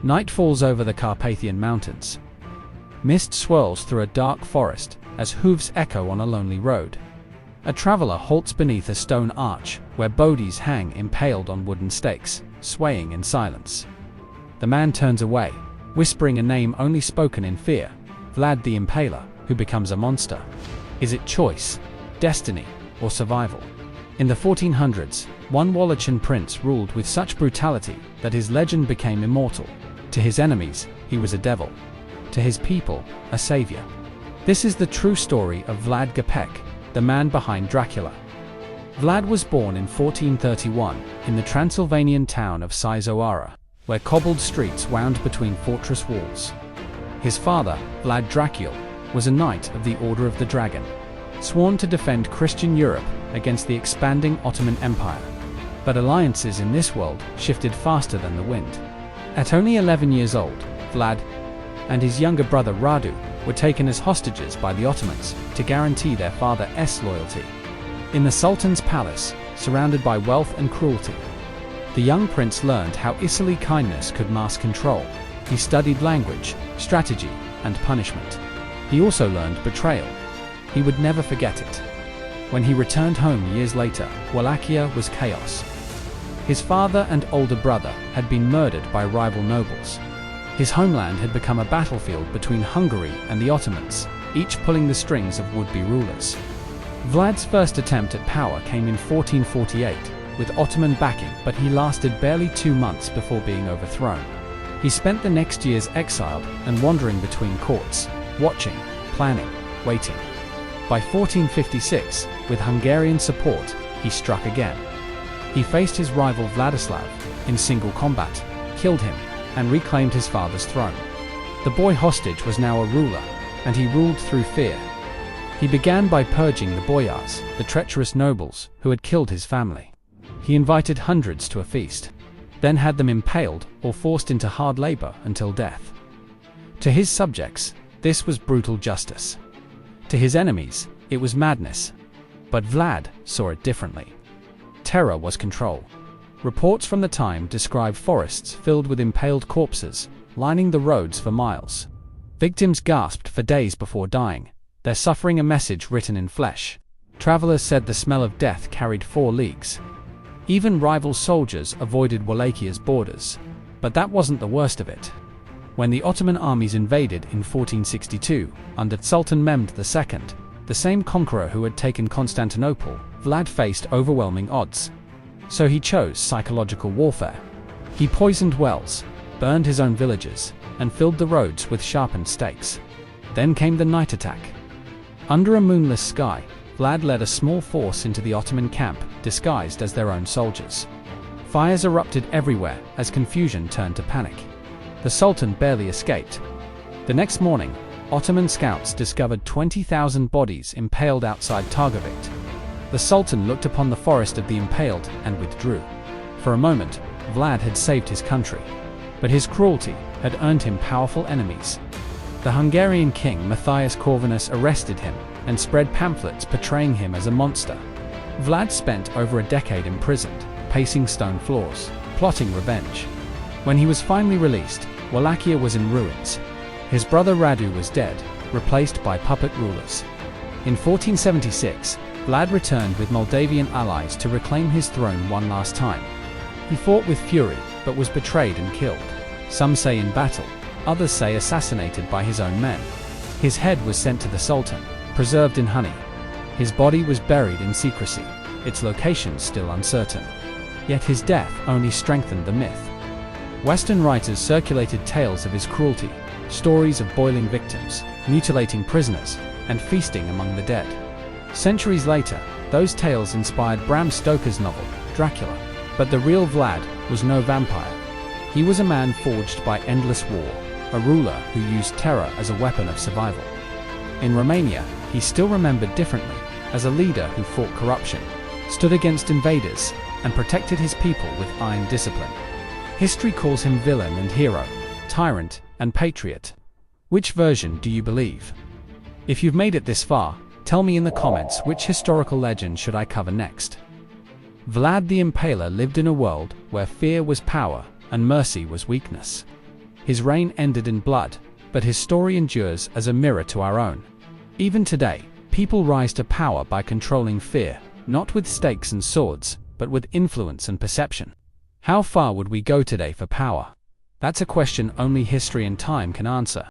Night falls over the Carpathian Mountains. Mist swirls through a dark forest as hooves echo on a lonely road. A traveler halts beneath a stone arch where bodies hang impaled on wooden stakes, swaying in silence. The man turns away, whispering a name only spoken in fear, Vlad the Impaler, who becomes a monster. Is it choice, destiny, or survival? In the 1400s, one Wallachian prince ruled with such brutality that his legend became immortal. To his enemies, he was a devil. To his people, a savior. This is the true story of Vlad Țepeș, the man behind Dracula. Vlad was born in 1431 in the Transylvanian town of Sighișoara, where cobbled streets wound between fortress walls. His father, Vlad Dracula, was a knight of the Order of the Dragon, sworn to defend Christian Europe against the expanding Ottoman Empire. But alliances in this world shifted faster than the wind. At only 11 years old, Vlad and his younger brother Radu were taken as hostages by the Ottomans to guarantee their father's loyalty. In the Sultan's palace, surrounded by wealth and cruelty, the young prince learned how easily kindness could mask control. He studied language, strategy, and punishment. He also learned betrayal. He would never forget it. When he returned home years later, Wallachia was chaos. His father and older brother had been murdered by rival nobles. His homeland had become a battlefield between Hungary and the Ottomans, each pulling the strings of would-be rulers. Vlad's first attempt at power came in 1448, with Ottoman backing, but he lasted barely 2 months before being overthrown. He spent the next years exiled and wandering between courts, watching, planning, waiting. By 1456, with Hungarian support, he struck again. He faced his rival Vladislav in single combat, killed him, and reclaimed his father's throne. The boy hostage was now a ruler, and he ruled through fear. He began by purging the boyars, the treacherous nobles who had killed his family. He invited hundreds to a feast, then had them impaled or forced into hard labor until death. To his subjects, this was brutal justice. To his enemies, it was madness. But Vlad saw it differently. Terror was control. Reports from the time describe forests filled with impaled corpses, lining the roads for miles. Victims gasped for days before dying, their suffering a message written in flesh. Travelers said the smell of death carried 4 leagues. Even rival soldiers avoided Wallachia's borders. But that wasn't the worst of it. When the Ottoman armies invaded in 1462, under Sultan Mehmed II, the same conqueror who had taken Constantinople, Vlad faced overwhelming odds. So he chose psychological warfare. He poisoned wells, burned his own villages, and filled the roads with sharpened stakes. Then came the night attack. Under a moonless sky, Vlad led a small force into the Ottoman camp, disguised as their own soldiers. Fires erupted everywhere as confusion turned to panic. The Sultan barely escaped. The next morning, Ottoman scouts discovered 20,000 bodies impaled outside Targovit. The Sultan looked upon the forest of the impaled and withdrew. For a moment, Vlad had saved his country. But his cruelty had earned him powerful enemies. The Hungarian king Matthias Corvinus arrested him and spread pamphlets portraying him as a monster. Vlad spent over a decade imprisoned, pacing stone floors, plotting revenge. When he was finally released, Wallachia was in ruins. His brother Radu was dead, replaced by puppet rulers. In 1476, Vlad returned with Moldavian allies to reclaim his throne one last time. He fought with fury, but was betrayed and killed. Some say in battle, others say assassinated by his own men. His head was sent to the Sultan, preserved in honey. His body was buried in secrecy, its location still uncertain. Yet his death only strengthened the myth. Western writers circulated tales of his cruelty, stories of boiling victims, mutilating prisoners, and feasting among the dead. Centuries later, those tales inspired Bram Stoker's novel, Dracula. But the real Vlad was no vampire. He was a man forged by endless war, a ruler who used terror as a weapon of survival. In Romania, he's still remembered differently, as a leader who fought corruption, stood against invaders, and protected his people with iron discipline. History calls him villain and hero, tyrant and patriot. Which version do you believe? If you've made it this far, tell me in the comments which historical legend should I cover next. Vlad the Impaler lived in a world where fear was power and mercy was weakness. His reign ended in blood, but his story endures as a mirror to our own. Even today, people rise to power by controlling fear, not with stakes and swords, but with influence and perception. How far would we go today for power? That's a question only history and time can answer.